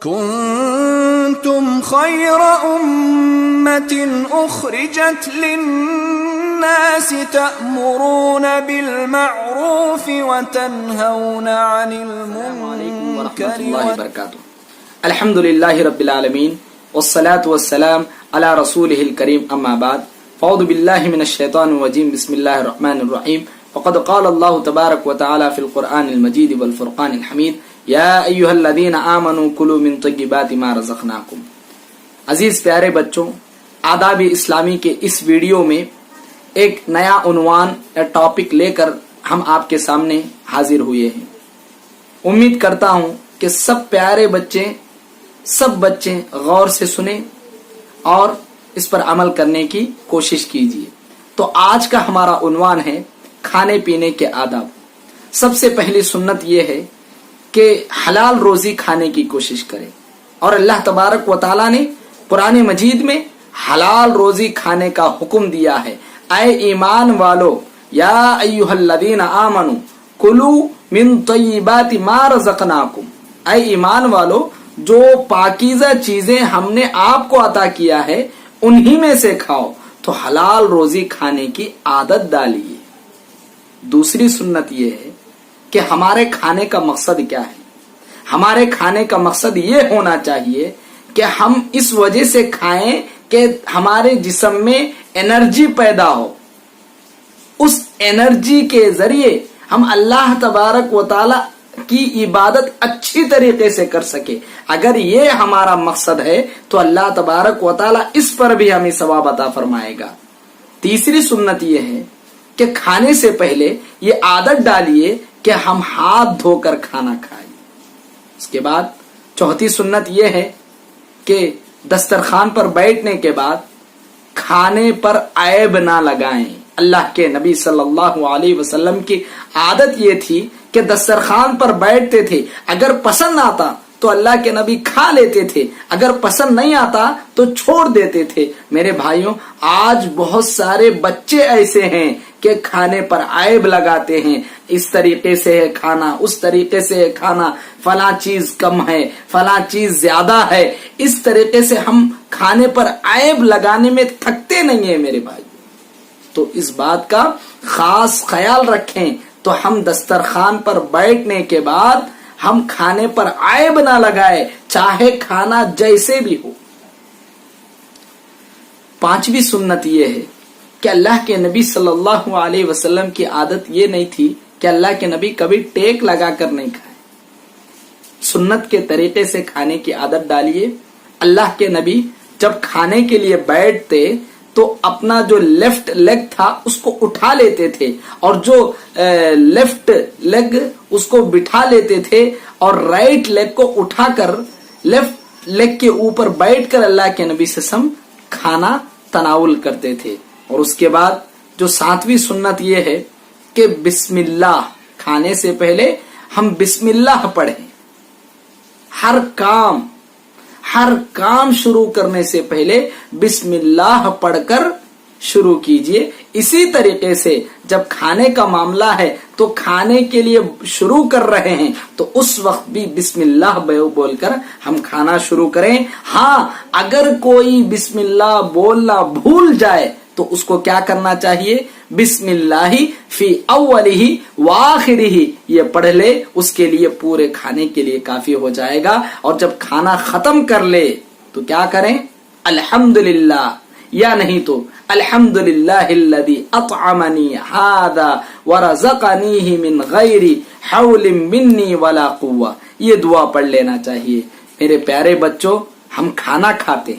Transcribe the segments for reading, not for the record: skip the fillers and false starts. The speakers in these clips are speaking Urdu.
كنتم خير أمة أخرجت للناس تأمرون بالمعروف وتنهون عن المنكر الحمد لله رب العالمين والصلاة والسلام على رسوله الكريم أما بعد فأعوذ بالله من الشيطان الرجيم بسم الله الرحمن الرحيم وقد قال الله تبارك وتعالى في القرآن المجيد والفرقان الحميد یا ایھا الذین آمنوا کلوا من طیبات ما رزقناکم۔ عزیز پیارے بچوں، آداب اسلامی کے اس ویڈیو میں ایک نیا عنوان یا ٹاپک لے کر ہم آپ کے سامنے حاضر ہوئے ہیں۔ امید کرتا ہوں کہ سب پیارے بچے غور سے سنیں اور اس پر عمل کرنے کی کوشش کیجیے۔ تو آج کا ہمارا عنوان ہے کھانے پینے کے آداب۔ سب سے پہلی سنت یہ ہے کہ حلال روزی کھانے کی کوشش کریں، اور اللہ تبارک و تعالیٰ نے قرآن مجید میں حلال روزی کھانے کا حکم دیا ہے۔ اے ایمان والو، یا ایھا الذین آمنوا کلوا من طیبات ما رزقناکم، اے ایمان والو جو پاکیزہ چیزیں ہم نے آپ کو عطا کیا ہے انہی میں سے کھاؤ۔ تو حلال روزی کھانے کی عادت ڈالیے۔ دوسری سنت یہ ہے کہ ہمارے کھانے کا مقصد کیا ہے؟ ہمارے کھانے کا مقصد یہ ہونا چاہیے کہ ہم اس وجہ سے کھائیں کہ ہمارے جسم میں انرجی پیدا ہو، اس انرجی کے ذریعے ہم اللہ تبارک و تعالی کی عبادت اچھی طریقے سے کر سکے۔ اگر یہ ہمارا مقصد ہے تو اللہ تبارک و تعالی اس پر بھی ہمیں ثواب عطا فرمائے گا۔ تیسری سنت یہ ہے کہ کھانے سے پہلے یہ عادت ڈالیے کہ ہم ہاتھ دھو کر کھانا کھائیں۔ اس کے بعد چوتھی سنت یہ ہے کہ دسترخوان پر بیٹھنے کے بعد کھانے پر عیب نہ لگائیں۔ اللہ کے نبی صلی اللہ علیہ وسلم کی عادت یہ تھی کہ دسترخوان پر بیٹھتے تھے، اگر پسند آتا تو اللہ کے نبی کھا لیتے تھے، اگر پسند نہیں آتا تو چھوڑ دیتے تھے۔ میرے بھائیوں، آج بہت سارے بچے ایسے ہیں کہ کھانے پر عیب لگاتے ہیں، اس طریقے سے ہے کھانا، اس طریقے سے ہے کھانا، فلاں چیز کم ہے، فلاں چیز زیادہ ہے۔ اس طریقے سے ہم کھانے پر عیب لگانے میں تھکتے نہیں ہیں میرے بھائی۔ تو اس بات کا خاص خیال رکھیں تو ہم دسترخوان پر بیٹھنے کے بعد ہم کھانے پر عیب نہ لگائے، چاہے کھانا جیسے بھی ہو۔ پانچویں سنت یہ ہے کہ اللہ کے نبی صلی اللہ علیہ وسلم کی عادت یہ نہیں تھی کہ اللہ کے نبی کبھی ٹیک لگا کر نہیں کھائے۔ سنت کے طریقے سے کھانے کی عادت ڈالیے۔ اللہ کے نبی جب کھانے کے لیے بیٹھتے تو اپنا جو لیفٹ لیگ تھا اس کو اٹھا لیتے تھے، اور جو لیفٹ لیگ اس کو بٹھا لیتے تھے، اور رائٹ لیگ کو اٹھا کر لیفٹ لیگ کے اوپر بیٹھ کر اللہ کے نبی صلی اللہ علیہ وسلم کھانا تناول کرتے تھے۔ اور اس کے بعد جو ساتویں سنت یہ ہے کہ بسم اللہ، کھانے سے پہلے ہم بسم اللہ پڑھیں۔ ہر کام شروع کرنے سے پہلے بسم اللہ پڑھ کر شروع کیجئے۔ اسی طریقے سے جب کھانے کا معاملہ ہے تو کھانے کے لیے شروع کر رہے ہیں تو اس وقت بھی بسم اللہ بول کر ہم کھانا شروع کریں۔ ہاں، اگر کوئی بسم اللہ بولنا بھول جائے تو اس کو کیا کرنا چاہیے؟ بسم اللہ فی اولہ وآخرہ یہ پڑھ لے، اس کے لیے پورے کھانے کے لیے کافی ہو جائے گا۔ اور جب کھانا ختم کر لے تو کیا کریں؟ الحمدللہ، یا نہیں تو الحمدللہ الذی اطعمنی ھذا ورزقنیہ من غیر حول منی ولا قوہ، یہ دعا پڑھ لینا چاہیے۔ میرے پیارے بچوں، ہم کھانا کھاتے،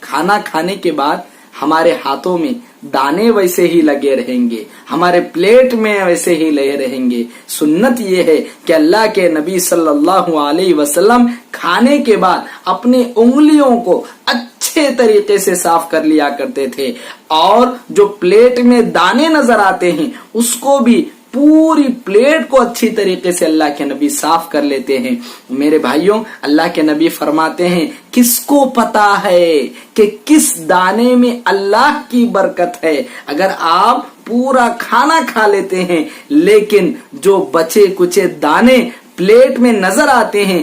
کھانا کھانے کے بعد ہمارے ہاتھوں میں دانے ویسے ہی لگے رہیں گے، ہمارے پلیٹ میں ویسے ہی لگے رہیں گے۔ سنت یہ ہے کہ اللہ کے نبی صلی اللہ علیہ وسلم کھانے کے بعد اپنی انگلیوں کو اچھے طریقے سے صاف کر لیا کرتے تھے، اور جو پلیٹ میں دانے نظر آتے ہیں اس کو بھی پوری پلیٹ کو اچھی طریقے سے اللہ کے نبی صاف کر لیتے ہیں۔ میرے بھائیوں، اللہ کے نبی فرماتے ہیں کس کو پتا ہے کہ کس دانے میں اللہ کی برکت ہے؟ اگر آپ پورا کھانا کھا لیتے ہیں لیکن جو بچے کچے دانے پلیٹ میں نظر آتے ہیں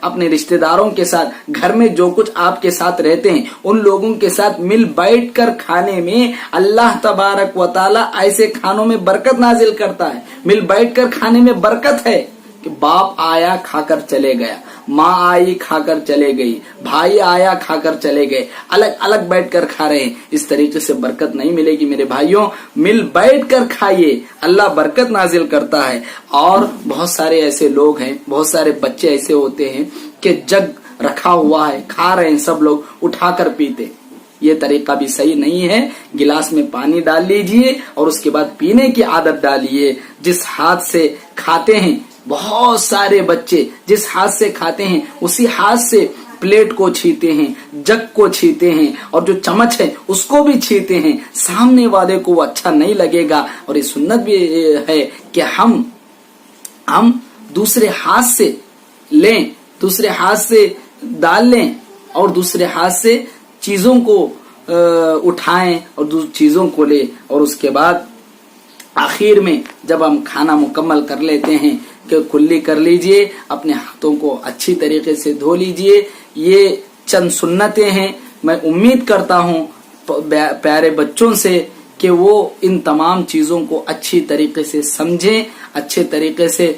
اپنے رشتہ داروں کے ساتھ، گھر میں جو کچھ آپ کے ساتھ رہتے ہیں ان لوگوں کے ساتھ مل بیٹھ کر کھانے میں اللہ تبارک و تعالی ایسے کھانوں میں برکت نازل کرتا ہے۔ مل بیٹھ کر کھانے میں برکت ہے کہ باپ آیا کھا کر چلے گیا، ماں آئی کھا کر چلے گئی، بھائی آیا کھا کر چلے گئے، الگ الگ بیٹھ کر کھا رہے ہیں، اس طریقے سے برکت نہیں ملے گی میرے بھائیوں۔ مل بیٹھ کر کھائیے، اللہ برکت نازل کرتا ہے۔ اور بہت سارے ایسے لوگ ہیں، بہت سارے بچے ایسے ہوتے ہیں کہ جگ رکھا ہوا ہے، کھا رہے ہیں، سب لوگ اٹھا کر پیتے، یہ طریقہ بھی صحیح نہیں ہے۔ گلاس میں پانی ڈال لیجئے اور اس کے بعد پینے کی عادت ڈالیے۔ جس ہاتھ سے کھاتے ہیں، بہت سارے بچے جس ہاتھ سے کھاتے ہیں اسی ہاتھ سے پلیٹ کو چھیتے ہیں، جگ کو چھیتے ہیں، اور جو چمچ ہے اس کو بھی چھیتے ہیں۔ سامنے والے کو وہ اچھا نہیں لگے گا، اور یہ سنت بھی ہے کہ ہم دوسرے ہاتھ سے لیں، دوسرے ہاتھ سے ڈال لیں اور دوسرے ہاتھ سے چیزوں کو اٹھائیں اور چیزوں کو لیں، اور اس کے بعد آخر میں جب ہم کھانا مکمل کر لیتے ہیں کہ کلی کر لیجئے، اپنے ہاتھوں کو اچھی طریقے سے دھو لیجئے۔ یہ چند سنتیں ہیں، میں امید کرتا ہوں پیارے بچوں سے کہ وہ ان تمام چیزوں کو اچھی طریقے سے سمجھیں، اچھے طریقے سے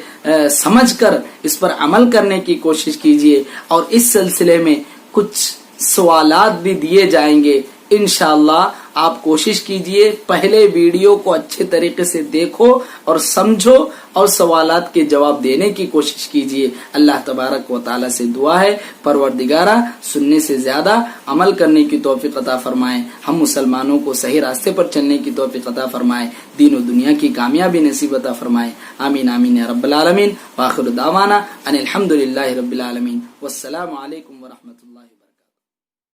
سمجھ کر اس پر عمل کرنے کی کوشش کیجئے۔ اور اس سلسلے میں کچھ سوالات بھی دیے جائیں گے، انشاءاللہ آپ کوشش کیجئے پہلے ویڈیو کو اچھے طریقے سے دیکھو اور سمجھو اور سوالات کے جواب دینے کی کوشش کیجئے۔ اللہ تبارک و تعالی سے دعا ہے پروردگارہ سننے سے زیادہ عمل کرنے کی توفیق عطا فرمائے، ہم مسلمانوں کو صحیح راستے پر چلنے کی توفیق عطا فرمائے، دین و دنیا کی کامیابی نصیب عطا فرمائے۔ آمین آمین یا رب العالمین۔ وآخر دعوانا ان الحمدللہ رب العالمین، والسلام علیکم ورحمۃ اللہ۔